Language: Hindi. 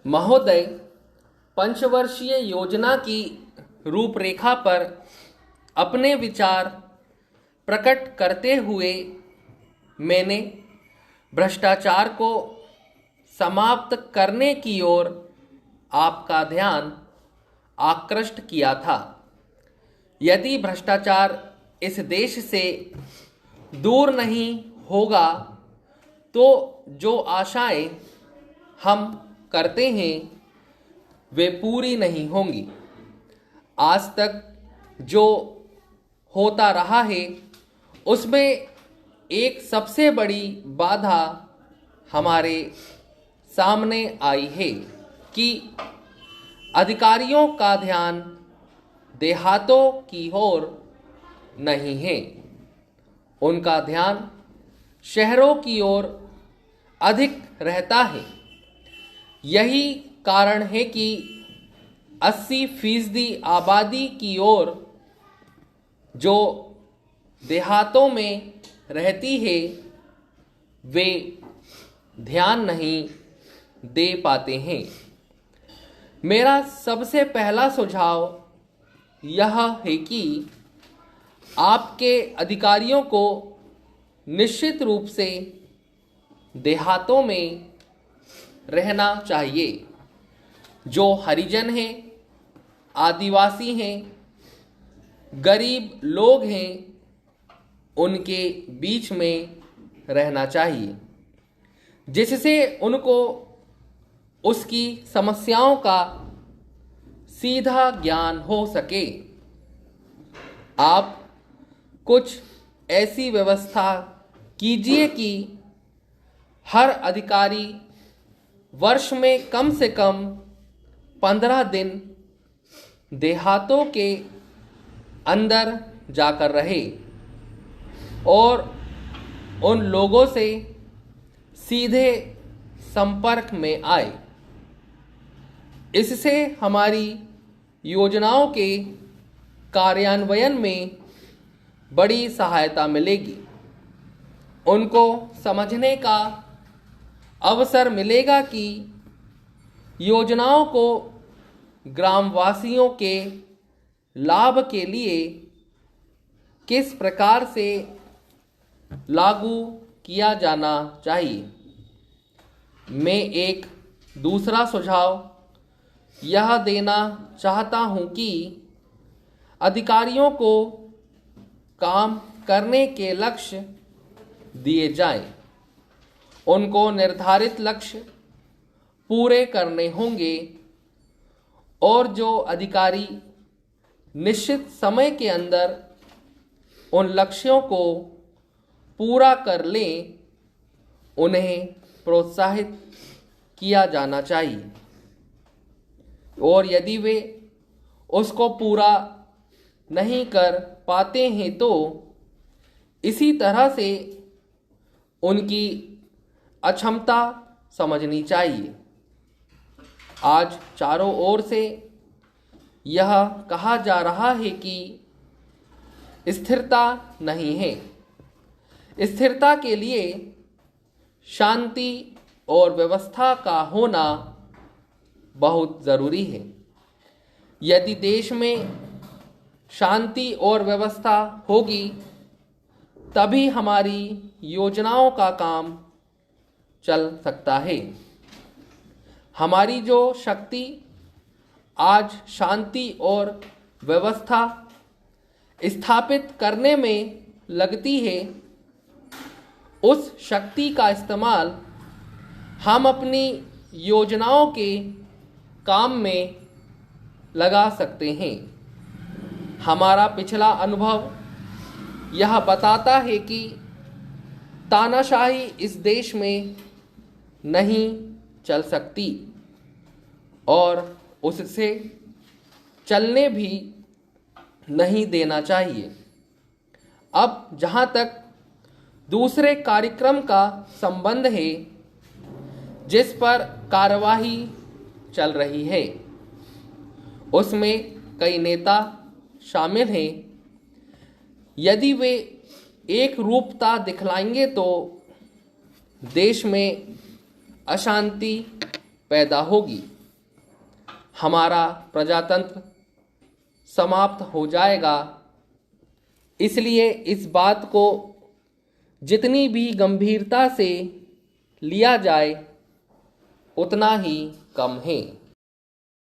महोदय, पंचवर्षीय योजना की रूपरेखा पर अपने विचार प्रकट करते हुए मैंने भ्रष्टाचार को समाप्त करने की ओर आपका ध्यान आकृष्ट किया था। यदि भ्रष्टाचार इस देश से दूर नहीं होगा तो जो आशाएं हम करते हैं वे पूरी नहीं होंगी। आज तक जो होता रहा है उसमें एक सबसे बड़ी बाधा हमारे सामने आई है कि अधिकारियों का ध्यान देहातों की ओर नहीं है, उनका ध्यान शहरों की ओर अधिक रहता है। यही कारण है कि 80% आबादी की ओर जो देहातों में रहती है वे ध्यान नहीं दे पाते हैं। मेरा सबसे पहला सुझाव यह है कि आपके अधिकारियों को निश्चित रूप से देहातों में रहना चाहिए। जो हरिजन हैं, आदिवासी हैं, गरीब लोग हैं, उनके बीच में रहना चाहिए, जिससे उनको उसकी समस्याओं का सीधा ज्ञान हो सके। आप कुछ ऐसी व्यवस्था कीजिए कि हर अधिकारी वर्ष में कम से कम 15 दिन देहातों के अंदर जाकर रहे और उन लोगों से सीधे संपर्क में आए। इससे हमारी योजनाओं के कार्यान्वयन में बड़ी सहायता मिलेगी। उनको समझने का अवसर मिलेगा कि योजनाओं को ग्रामवासियों के लाभ के लिए किस प्रकार से लागू किया जाना चाहिए। मैं एक दूसरा सुझाव यह देना चाहता हूं कि अधिकारियों को काम करने के लक्ष्य दिए जाएं। उनको निर्धारित लक्ष्य पूरे करने होंगे और जो अधिकारी निश्चित समय के अंदर उन लक्ष्यों को पूरा कर लें उन्हें प्रोत्साहित किया जाना चाहिए, और यदि वे उसको पूरा नहीं कर पाते हैं तो इसी तरह से उनकी अक्षमता समझनी चाहिए। आज चारों ओर से यह कहा जा रहा है कि स्थिरता नहीं है। स्थिरता के लिए शांति और व्यवस्था का होना बहुत ज़रूरी है। यदि देश में शांति और व्यवस्था होगी तभी हमारी योजनाओं का काम चल सकता है। हमारी जो शक्ति आज शांति और व्यवस्था स्थापित करने में लगती है, उस शक्ति का इस्तेमाल हम अपनी योजनाओं के काम में लगा सकते हैं। हमारा पिछला अनुभव यह बताता है कि तानाशाही इस देश में नहीं चल सकती और उससे चलने भी नहीं देना चाहिए। अब जहाँ तक दूसरे कार्यक्रम का संबंध है जिस पर कार्यवाही चल रही है, उसमें कई नेता शामिल हैं। यदि वे एक रूपता दिखलाएंगे तो देश में अशांति पैदा होगी, हमारा प्रजातंत्र समाप्त हो जाएगा। इसलिए इस बात को जितनी भी गंभीरता से लिया जाए उतना ही कम है।